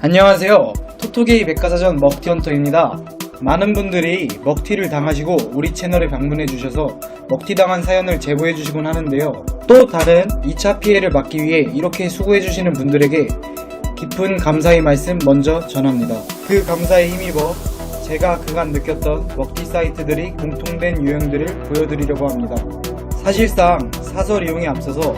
안녕하세요. 토토게이 백과사전 먹튀헌터입니다. 많은 분들이 먹튀를 당하시고 우리 채널에 방문해 주셔서 먹튀 당한 사연을 제보해 주시곤 하는데요. 또 다른 2차 피해를 막기 위해 이렇게 수고해 주시는 분들에게 깊은 감사의 말씀 먼저 전합니다. 그 감사에 힘입어 제가 그간 느꼈던 먹튀 사이트들이 공통된 유형들을 보여드리려고 합니다. 사실상 사설 이용에 앞서서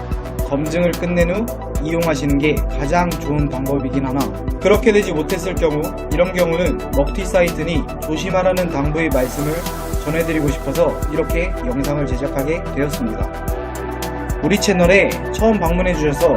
검증을 끝낸 후 이용하시는 게 가장 좋은 방법이긴 하나, 그렇게 되지 못했을 경우, 이런 경우는 먹튀 사이트니 조심하라는 당부의 말씀을 전해드리고 싶어서 이렇게 영상을 제작하게 되었습니다. 우리 채널에 처음 방문해 주셔서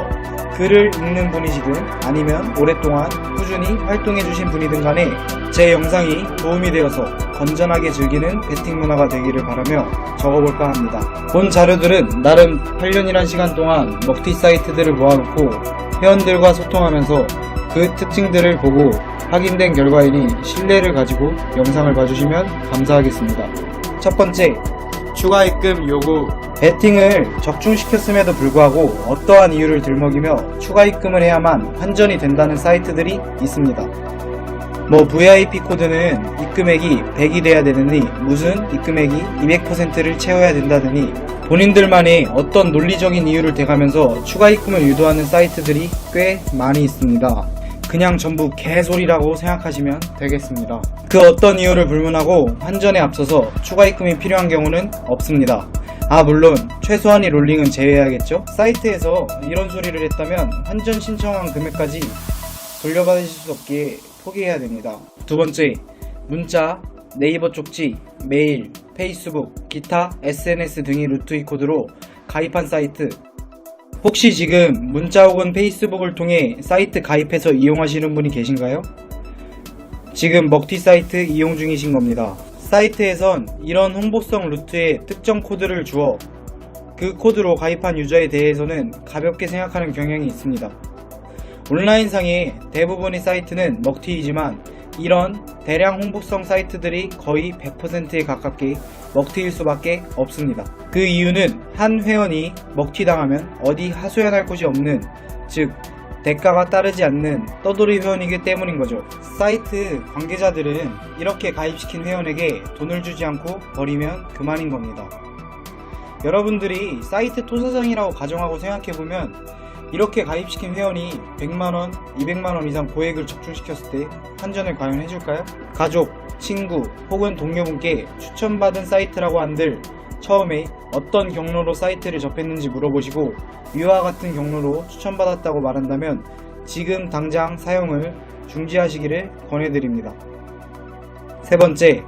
글을 읽는 분이시든 아니면 오랫동안 꾸준히 활동해 주신 분이든 간에 제 영상이 도움이 되어서 건전하게 즐기는 베팅 문화가 되기를 바라며 적어볼까 합니다. 본 자료들은 나름 8년이란 시간 동안 먹튀 사이트들을 모아놓고 회원들과 소통하면서 그 특징들을 보고 확인된 결과이니 신뢰를 가지고 영상을 봐주시면 감사하겠습니다. 첫 번째, 추가 입금 요구. 베팅을 적중시켰음에도 불구하고 어떠한 이유를 들먹이며 추가 입금을 해야만 환전이 된다는 사이트들이 있습니다. VIP 코드는 입금액이 100이 돼야 되느니 무슨 입금액이 200%를 채워야 된다느니 본인들만의 어떤 논리적인 이유를 대가면서 추가 입금을 유도하는 사이트들이 꽤 많이 있습니다. 그냥 전부 개소리라고 생각하시면 되겠습니다. 그 어떤 이유를 불문하고 환전에 앞서서 추가 입금이 필요한 경우는 없습니다. 물론 최소한의 롤링은 제외해야겠죠. 사이트에서 이런 소리를 했다면 환전 신청한 금액까지 돌려받으실 수 없기에 포기해야 됩니다. 두 번째, 문자, 네이버 쪽지, 메일, 페이스북, 기타 SNS 등의 루트이 코드로 가입한 사이트. 혹시 지금 문자 혹은 페이스북을 통해 사이트 가입해서 이용하시는 분이 계신가요? 지금 먹튀 사이트 이용 중이신 겁니다. 사이트에선 이런 홍보성 루트에 특정 코드를 주어 그 코드로 가입한 유저에 대해서는 가볍게 생각하는 경향이 있습니다. 온라인상의 대부분의 사이트는 먹튀이지만 이런 대량 홍보성 사이트들이 거의 100%에 가깝게 먹튀일 수밖에 없습니다. 그 이유는 한 회원이 먹튀당하면 어디 하소연할 곳이 없는, 즉 대가가 따르지 않는 떠돌이 회원이기 때문인 거죠. 사이트 관계자들은 이렇게 가입시킨 회원에게 돈을 주지 않고 버리면 그만인 겁니다. 여러분들이 사이트 토사장이라고 가정하고 생각해보면 이렇게 가입시킨 회원이 100만원, 200만원 이상 고액을 적중시켰을 때 환전을 과연 해줄까요? 가족, 친구 혹은 동료분께 추천받은 사이트라고 한들 처음에 어떤 경로로 사이트를 접했는지 물어보시고 위와 같은 경로로 추천받았다고 말한다면 지금 당장 사용을 중지하시기를 권해드립니다. 세 번째,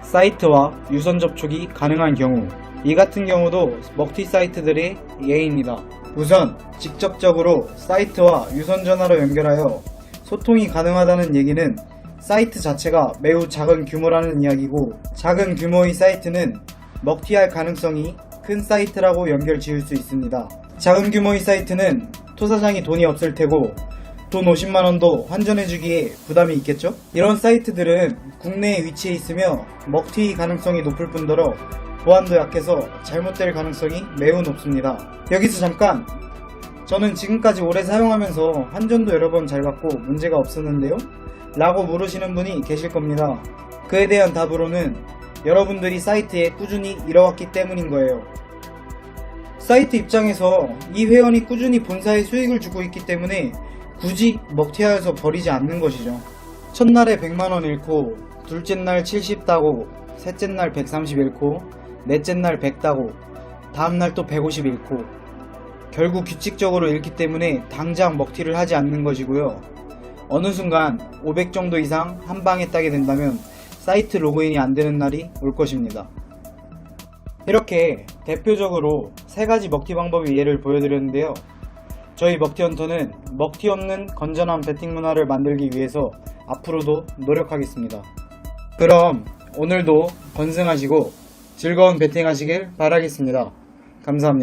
사이트와 유선 접촉이 가능한 경우. 이 같은 경우도 먹튀 사이트들의 예입니다. 우선 직접적으로 사이트와 유선 전화로 연결하여 소통이 가능하다는 얘기는 사이트 자체가 매우 작은 규모라는 이야기고, 작은 규모의 사이트는 먹튀할 가능성이 큰 사이트라고 연결 지을 수 있습니다. 작은 규모의 사이트는 토사장이 돈이 없을 테고 돈 50만원도 환전해주기에 부담이 있겠죠? 이런 사이트들은 국내에 위치해 있으며 먹튀 가능성이 높을 뿐더러 보안도 약해서 잘못될 가능성이 매우 높습니다. 여기서 잠깐, 저는 지금까지 오래 사용하면서 환전도 여러 번 잘 받고 문제가 없었는데요? 라고 물으시는 분이 계실 겁니다. 그에 대한 답으로는 여러분들이 사이트에 꾸준히 일어왔기 때문인 거예요. 사이트 입장에서 이 회원이 꾸준히 본사에 수익을 주고 있기 때문에 굳이 먹튀하여서 버리지 않는 것이죠. 첫날에 100만원 잃고, 둘째 날 70 따고, 셋째 날 130 잃고, 넷째 날 100 따고, 다음날 또 150 잃고, 결국 규칙적으로 잃기 때문에 당장 먹튀를 하지 않는 것이고요. 어느 순간 500 정도 이상 한 방에 따게 된다면 사이트 로그인이 안 되는 날이 올 것입니다. 이렇게 대표적으로 3가지 먹튀 방법의 예를 보여드렸는데요. 저희 먹튀헌터는 먹튀 없는 건전한 베팅 문화를 만들기 위해서 앞으로도 노력하겠습니다. 그럼 오늘도 건승하시고 즐거운 베팅 하시길 바라겠습니다. 감사합니다.